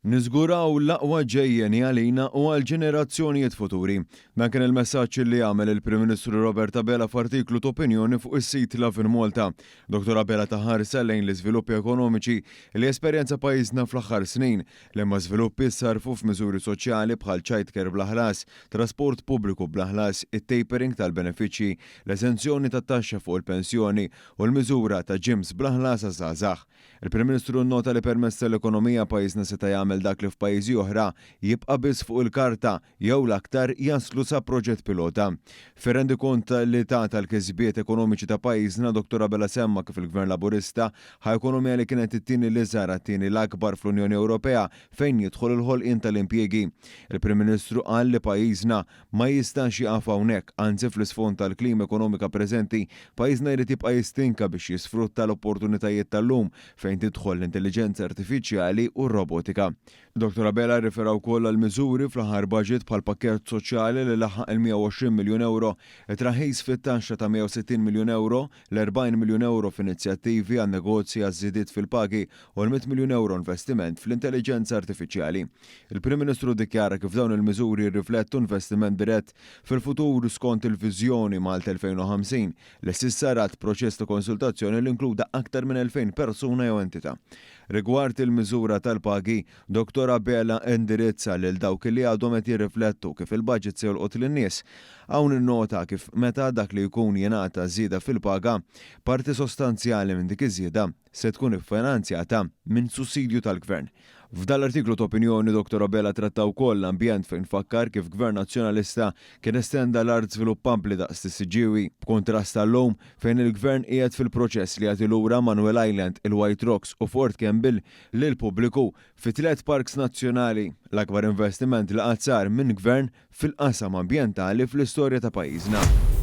Niżguraw l-aqwa ġejjeni għalina u għal-ġenerazzjonijiet futuri. Dan kien il-messaġġ li għamel il-Prim Ministru Robert Abela f'artiklu ta' opinjoni fuq is-sit Love in Malta. Dr. Abela taħares lejn l-iżviluppi ekonomiċi li esperjenza pajjiżna fl-aħħar snin li ma żviluppi sarfu f'miżuri soċjali bħal childcare bl-aħlas, trasport pubbliku bl-aħlas, it-tapering tal-benefiċċji, l-esenzjoni tat-taxxa fuq il-pensjoni u l-miżura ta' ġims bl-aħlas għażagħ. Il-Prim Ministru nnota li permezz tal-ekonomija pajjiżna seta' jagħmel dak li f'pajjiżi oħra jibqa' biss fuq il-karta jew l-aktar jaslu sa proġett pilota. Fir-rendikont li tagħta l-kisbiet ekonomiċi ta' pajjiżna Dr. Abela semma kif il-Gvern Laburista ħa ekonomija li kienet it-tieni l-iżgħar għat-tieni l-akbar fl-Unjoni Ewropea fejn jidħol il-ħolqien tal-impjiegi. Il-Prim Ministru qal li pajjiżna ma jistax jaqaf hawnhekk, anzi fl-isfond tal-klima ekonomika preżenti pajjiżna jrid jibqa' jistinka biex jisfrutta l-opportunitajiet tal-lum fejn tidħol l-intelligenza artifiċjali u r-robotika. Dr. Abela rifera wkoll għal miżuri fl-aħħar budget bħal pakkett soċjali li laħaq il-120 miljun euro, traħis fit-taxxa ta' 160 miljun euro, l-40 miljun euro f'inizjattivi għan negozji għaż-żidiet fil-pagi u l-100 miljun euro investiment fl-intelligenza artifiċjali. Il-Prim Ministru dikjara kif dawn il-miżuri riflettu investiment dirett fil-futur skont il-Viżjoni Malta 2050 li s'issa rat proċess ta' konsultazzjoni li inkluda aktar minn 2000 persuna jew entità. Rigward il-miżura tal-pagi, Dr. Abela indirizza lil dawk li għadhom qed jirriflettu kif il-budget se jolqot lin-nies. Hawn innota kif meta dak li jkun jingħata żieda fil-paga, parti sostanzjali minn dik iż-żieda se tkun iffinanzjata minn sussidju tal-Gvern. F'dan l-artiklu ta' opinjoni Dr. Abela tratta wkoll l-ambjent fejn fakkar kif Gvern Nazzjonalista kien estenda l-art żviluppabbli daqs is-siġiewi b'kontrast tal-lum fejn il-Gvern qiegħed fil-proċess li jagħti lura Manuel Island, il-White Rocks u Fort Campbell lil pubbliku fi 3 parks nazzjonali, l-akbar investiment li qatt sar minn Gvern fil-qasam ambjentali fl-istorja ta' pajjiżna.